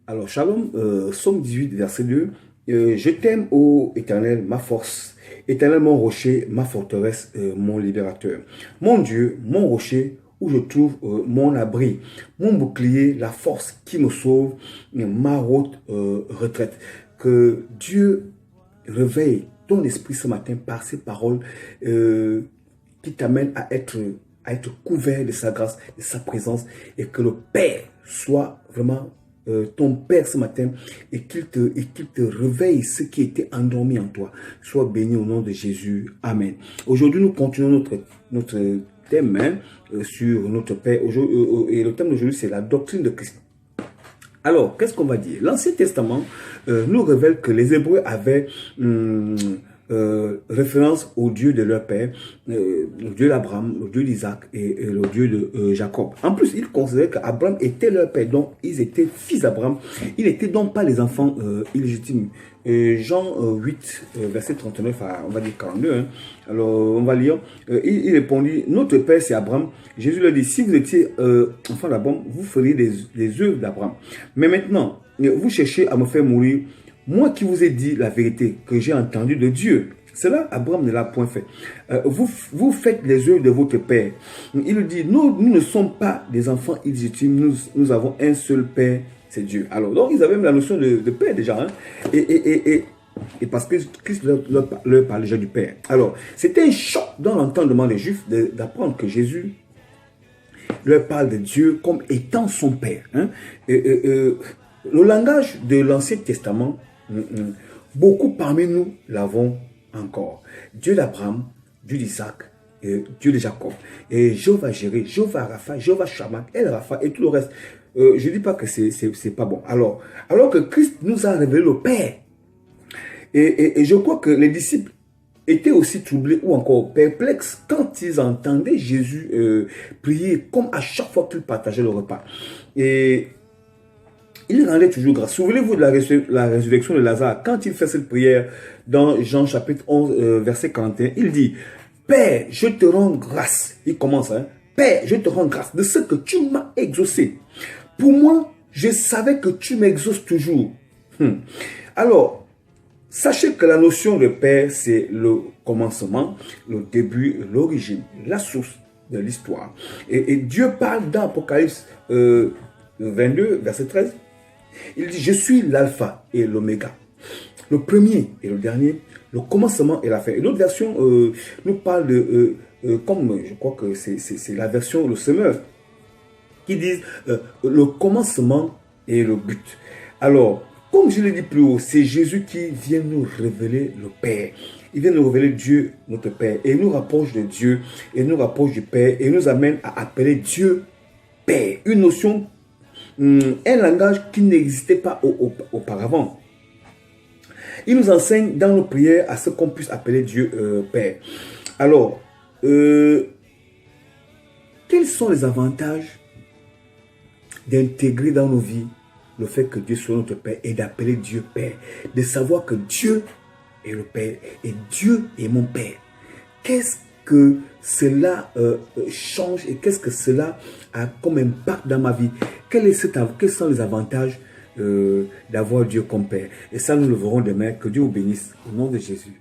Alors, Shalom, Psaume 18, verset 2. Je t'aime, ô Éternel, ma force, Éternel, mon rocher, ma forteresse, mon libérateur. Mon Dieu, mon rocher, où je trouve mon abri, mon bouclier, la force qui me sauve, ma haute retraite. Que Dieu réveille ton esprit ce matin par ces paroles qui t'amènent à être couvert de sa grâce, de sa présence, et que le Père soit vraiment ton Père ce matin, et qu'il te réveille ce qui était endormi en toi. Sois béni au nom de Jésus. Amen. Aujourd'hui, nous continuons notre thème sur notre Père. Et le thème d'aujourd'hui, c'est la doctrine de Christ. Alors, qu'est-ce qu'on va dire? L'Ancien Testament nous révèle que les Hébreux avaient référence au Dieu de leur père, le Dieu d'Abraham, le Dieu d'Isaac et le Dieu de Jacob. En plus, ils considéraient qu'Abraham était leur père, donc ils étaient fils d'Abraham. Ils n'étaient donc pas les enfants illégitimes. Jean 8, verset 39 à, on va dire 42. Hein. Alors, on va lire. Il répondit, notre père c'est Abraham. Jésus leur dit, si vous étiez enfant d'Abraham, vous feriez les œuvres d'Abraham. Mais maintenant, vous cherchez à me faire mourir. Moi qui vous ai dit la vérité que j'ai entendue de Dieu. Cela, Abraham ne l'a point fait. Vous faites les œuvres de votre père. Il dit, nous ne sommes pas des enfants illégitimes. Nous avons un seul père, c'est Dieu. Alors, donc, ils avaient même la notion de père déjà. Hein? Et parce que Christ leur parle déjà du père. Alors, c'était un choc dans l'entendement des Juifs d'apprendre que Jésus leur parle de Dieu comme étant son père. Hein? Le langage de l'Ancien Testament, beaucoup parmi nous l'avons encore. Dieu d'Abraham, Dieu d'Isaac, Dieu de Jacob. Et Jéhovah Jireh, Jéhovah Rapha, Jéhovah Shammah, El Rapha et tout le reste. Je ne dis pas que c'est pas bon. Alors que Christ nous a révélé le Père. Et je crois que les disciples étaient aussi troublés ou encore perplexes quand ils entendaient Jésus prier comme à chaque fois qu'il partageait le repas. Et il rendait toujours grâce. Souvenez-vous de la résurrection de Lazare. Quand il fait cette prière dans Jean chapitre 11, verset 41, il dit, Père, je te rends grâce. Il commence, hein. Père, je te rends grâce de ce que tu m'as exaucé. Pour moi, je savais que tu m'exauces toujours. Alors, sachez que la notion de Père, c'est le commencement, le début, l'origine, la source de l'histoire. Et Dieu parle dans Apocalypse 22, verset 13. Il dit, je suis l'alpha et l'oméga, le premier et le dernier, le commencement et la fin. Et l'autre version nous parle de, comme je crois que c'est la version, le semeur, qui dit le commencement et le but. Alors, comme je l'ai dit plus haut, c'est Jésus qui vient nous révéler le Père. Il vient nous révéler Dieu, notre Père, et il nous rapproche de Dieu, et nous rapproche du Père, et nous amène à appeler Dieu Père. Une notion, un langage qui n'existait pas auparavant. Il nous enseigne dans nos prières à ce qu'on puisse appeler Dieu Père. Alors, quels sont les avantages d'intégrer dans nos vies le fait que Dieu soit notre Père et d'appeler Dieu Père, de savoir que Dieu est le Père et Dieu est mon Père? Qu'est-ce que cela change et qu'est-ce que cela a comme impact dans ma vie? Quels sont les avantages d'avoir Dieu comme Père? Et ça, nous le verrons demain. Que Dieu vous bénisse au nom de Jésus.